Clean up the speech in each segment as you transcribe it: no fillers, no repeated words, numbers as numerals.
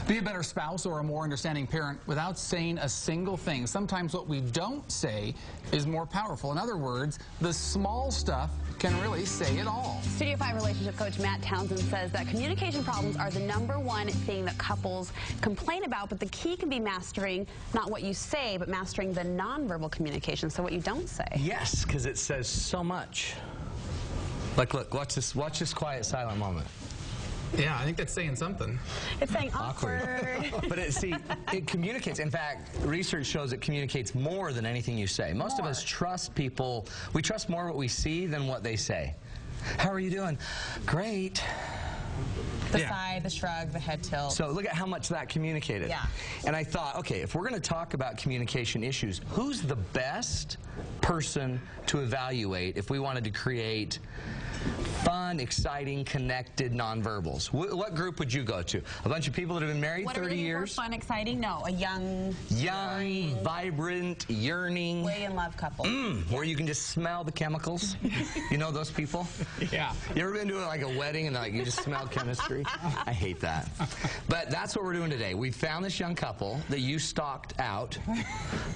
Be a better spouse or a more understanding parent without saying a single thing. Sometimes what we don't say is more powerful. In other words, the small stuff can really say it all. Studio 5 relationship coach Matt Townsend says that communication problems are the #1 thing that couples complain about, but the key can be mastering not what you say, but mastering the nonverbal communication, so what you don't say. Yes, because it says so much. Like, look, watch this quiet, silent moment. Yeah, I think that's saying something. It's saying awkward. But it communicates. In fact, research shows it communicates more than anything you say. Most of us trust people. We trust more what we see than what they say. How are you doing? Great. The sigh, the shrug, the head tilt. So look at how much that communicated. Yeah. And I thought, okay, if we're going to talk about communication issues, who's the best person to evaluate if we wanted to create fun, exciting, connected nonverbals? What group would you go to? A bunch of people that have been married 30 years? Fun, exciting? No, a young, vibrant, yearning, way in love couple. Where you can just smell the chemicals. You know those people? Yeah. You ever been to like a wedding and like you just smell chemistry? I hate that. But that's what we're doing today. We found this young couple that you stalked out,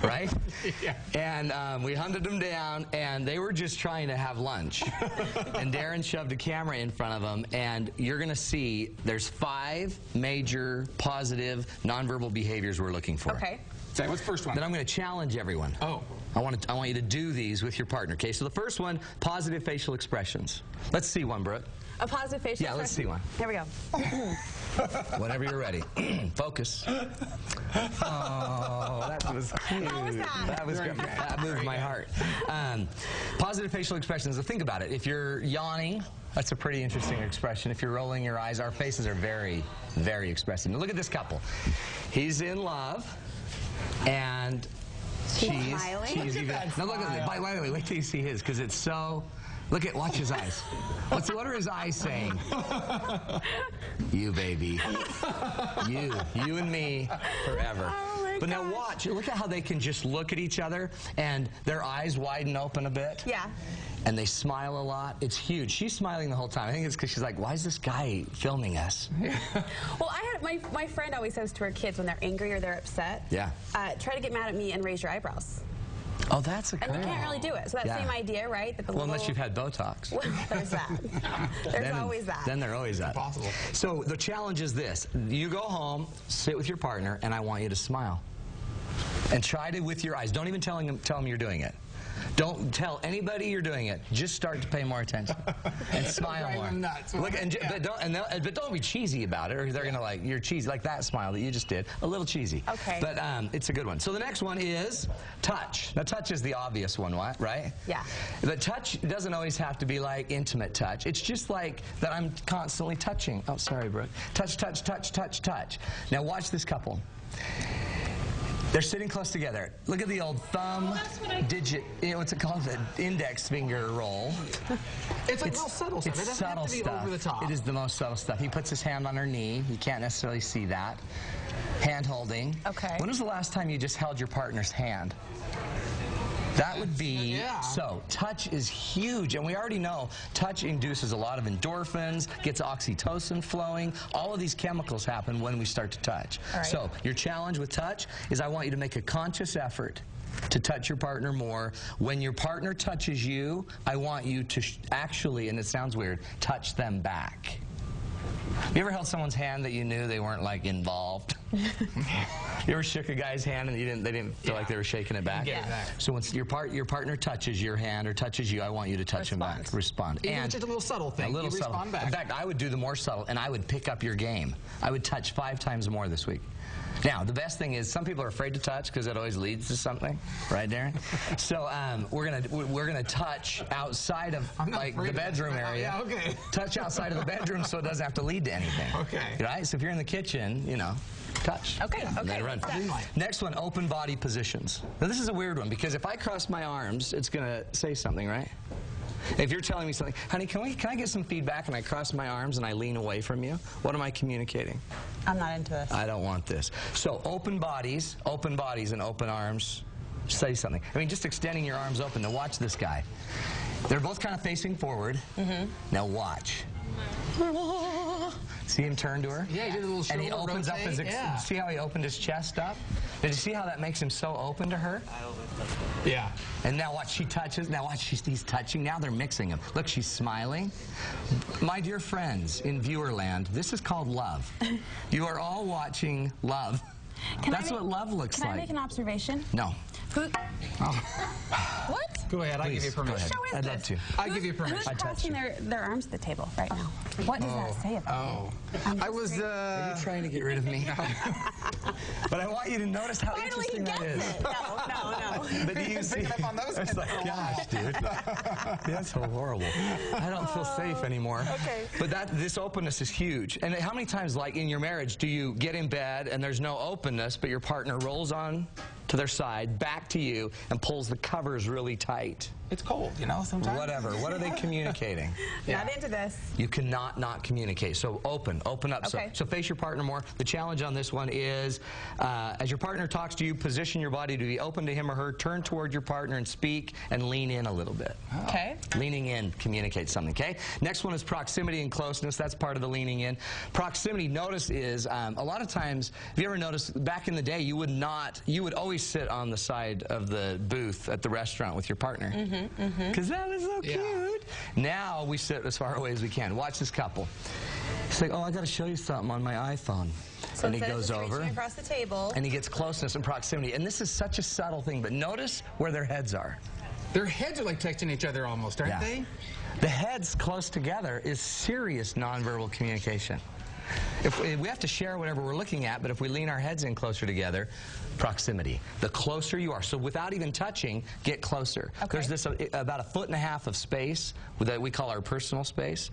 right? Yeah. And we hunted them down, and they were just trying to have lunch. And Darren shoved a camera in front of them, and you're going to see there's 5 major positive nonverbal behaviors we're looking for. Okay. Say, what's the first one? Then I'm going to challenge everyone. Oh. I want you to do these with your partner, okay? So the first one, positive facial expressions. Let's see one, Brooke. A positive facial Yeah, let's see one. Here we go. Whenever you're ready. Focus. Oh, that was cute. How was that? That was good. That moved my heart. Positive facial expressions. So think about it. If you're yawning, that's a pretty interesting expression. If you're rolling your eyes, our faces are very, very expressive. Now look at this couple. He's in love, and she's even. Now look at it. Wait till you see his, because it's so. Watch his eyes. What are his eyes saying? You, baby. You and me forever. Oh but now watch, look at how they can just look at each other and their eyes widen open a bit. Yeah. And they smile a lot. It's huge. She's smiling the whole time. I think it's because she's like, why is this guy filming us? Well, my friend always says to her kids when they're angry or they're upset, try to get mad at me and raise your eyebrows. Oh, that's a good. And you can't really do it. So that same idea, right? Well, unless you've had Botox. Well, there's that. There's always that. Then there's always that. Possible. So the challenge is this. You go home, sit with your partner, and I want you to smile. And try to with your eyes. Don't even tell them you're doing it. Don't tell anybody you're doing it. Just start to pay more attention and smile more. Nuts. Look, but don't be cheesy about it, or they're gonna like you're cheesy, like that smile that you just did. A little cheesy. Okay. But it's a good one. So the next one is touch. Now touch is the obvious one, right? Yeah. But touch doesn't always have to be like intimate touch. It's just like that I'm constantly touching. Oh, sorry, Brooke. Touch, touch, touch, touch, touch. Now watch this couple. They're sitting close together. Look at the old thumb, digit, what's it called? The index finger roll. It's like real subtle stuff. It's it doesn't subtle have to be stuff. over the top. It is the most subtle stuff. He puts his hand on her knee. You can't necessarily see that. Hand holding. Okay. When was the last time you just held your partner's hand? That would be, so touch is huge, and we already know touch induces a lot of endorphins, gets oxytocin flowing. All of these chemicals happen when we start to touch. Right. So your challenge with touch is I want you to make a conscious effort to touch your partner more. When your partner touches you, I want you to actually, and it sounds weird, touch them back. You ever held someone's hand that you knew they weren't like involved? You ever shook a guy's hand and they didn't feel like they were shaking it back? So once your partner touches your hand or touches you, I want you to touch him back. Respond. And it's just a little subtle thing. A little subtle. Respond back. In fact, I would do the more subtle, and I would pick up your game. I would touch 5 times more this week. Now, the best thing is some people are afraid to touch because it always leads to something, right, Darren? So we're gonna touch outside of like the bedroom area. Yeah, okay. Touch outside of the bedroom so it doesn't have to lead to anything. Okay. Right? So if you're in the kitchen, you know, touch. Okay. And then run. Next one, open body positions. Now this is a weird one because if I cross my arms, it's gonna say something, right? If you're telling me something, honey, can I get some feedback, and I cross my arms and I lean away from you, what am I communicating? I'm not into this. I don't want this. So open bodies and open arms say something. I mean, just extending your arms open. Now watch this guy. They're both kind of facing forward. Now watch. See him turn to her? Yeah, he did a little shoulder and he opens rotate. up his, Yeah. see how he opened his chest up? Did you see how that makes him so open to her? Yeah. And now watch, she touches. Now watch, he's touching. Now they're mixing them. Look, she's smiling. My dear friends in Viewerland, this is called love. You are all watching love. That's what love looks like. Can I make an observation? No. Who? What? Go ahead, I give you Please, go permission. ahead. Show is I'd this? love to. I give you permission. Who's I touched crossing you. their arms to the table right now? What does that say about Oh. I'm I was, Are you trying to get rid of me? But I want you to notice how Finally he interesting that gets is. it. No. But do you see? Picking up on those It's kids like, for a gosh, dude. That's so horrible. I don't feel safe anymore. Okay. But this openness is huge. And how many times, like in your marriage, do you get in bed and there's no openness, but your partner rolls on to their side, back to you, and pulls the covers really tight? It's cold, you know, sometimes. Whatever. What are they communicating? Not into this. You cannot not communicate. So open up. Okay. So face your partner more. The challenge on this one is, as your partner talks to you, position your body to be open to him or her, turn toward your partner and speak, and lean in a little bit. Okay. Leaning in communicates something, okay? Next one is proximity and closeness. That's part of the leaning in. Proximity, notice, is a lot of times, have you ever noticed, back in the day, you would always sit on the side of the booth at the restaurant with your partner. Because that was so cute. Now we sit as far away as we can. Watch this couple. He's like, oh, I got to show you something on my iPhone. So and he instead of goes just over. reaching across the table. And he gets closeness and proximity. And this is such a subtle thing, but notice where their heads are. Their heads are like texting each other almost, aren't they? The heads close together is serious nonverbal communication. If we have to share whatever we're looking at, but if we lean our heads in closer together, proximity. The closer you are. So without even touching, get closer. Okay. There's this about 1.5 feet of space that we call our personal space.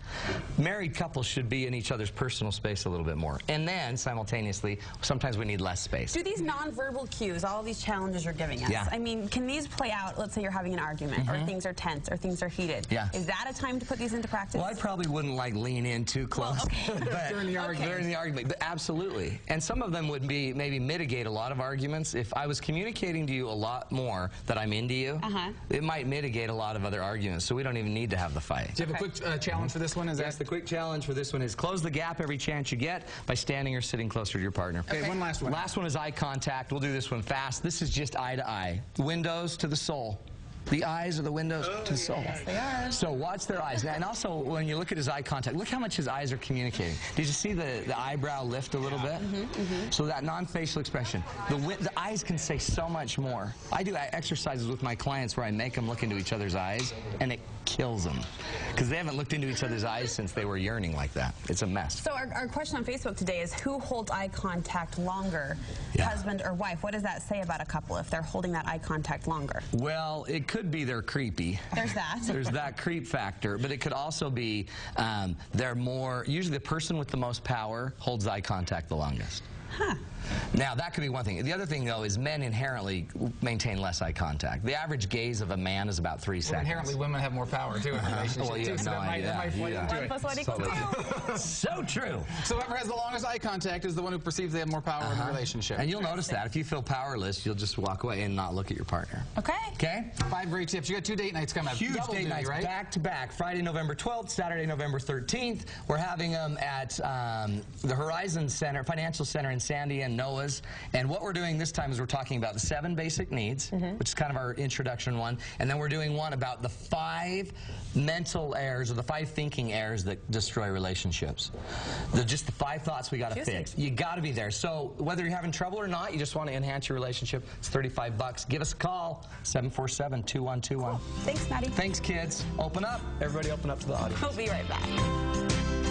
Married couples should be in each other's personal space a little bit more. And then, simultaneously, sometimes we need less space. Do these nonverbal cues, all of these challenges you're giving us, Yeah. I mean, can these play out, let's say you're having an argument, or things are tense, or things are heated. Yeah. Is that a time to put these into practice? Well, I probably wouldn't like lean in too close. But During the argument. During the argument, but absolutely. And some of them would be maybe mitigate a lot of arguments. If I was communicating to you a lot more that I'm into you, it might mitigate a lot of other arguments. So we don't even need to have the fight. Do you have a quick challenge for this one? Yes, the quick challenge for this one is close the gap every chance you get by standing or sitting closer to your partner. Okay, one last one. Last one is eye contact. We'll do this one fast. This is just eye to eye. Windows to the soul. The eyes are the windows to the soul. Yes, they are. So watch their eyes. And also, when you look at his eye contact, look how much his eyes are communicating. Did you see the eyebrow lift a little bit? So that non-facial expression. The eyes can say so much more. I do exercises with my clients where I make them look into each other's eyes, and it kills them. Because they haven't looked into each other's eyes since they were yearning like that. It's a mess. So our question on Facebook today is, who holds eye contact longer, husband or wife? What does that say about a couple if they're holding that eye contact longer? Well, it could be they're creepy. There's that. There's that creep factor, but it could also be they're more, usually the person with the most power holds eye contact the longest. Now, that could be one thing. The other thing, though, is men inherently maintain less eye contact. The average gaze of a man is about 3 seconds. Inherently, women have more power, too, in a relationship. Well, you too, have so no that idea. might play Yeah. into One it. plus one equals two. So true. So whoever has the longest eye contact is the one who perceives they have more power in the relationship. And you'll notice that. If you feel powerless, you'll just walk away and not look at your partner. Okay. Okay? 5 great tips. You got 2 date nights coming up. Huge Double date duty, nights, right? back to back. Friday, November 12th, Saturday, November 13th. We're having them at the Horizon Center, Financial Center in Sandy and Noah's. And what we're doing this time is we're talking about the 7 basic needs, which is kind of our introduction one. And then we're doing one about the 5 mental errors or the 5 thinking errors that destroy relationships. Just the 5 thoughts we got to fix. You got to be there. So whether you're having trouble or not, you just want to enhance your relationship, it's $35. Give us a call, 747-2121. Thanks, Maddie. Thanks, kids. Open up. Everybody open up to the audience. We'll be right back.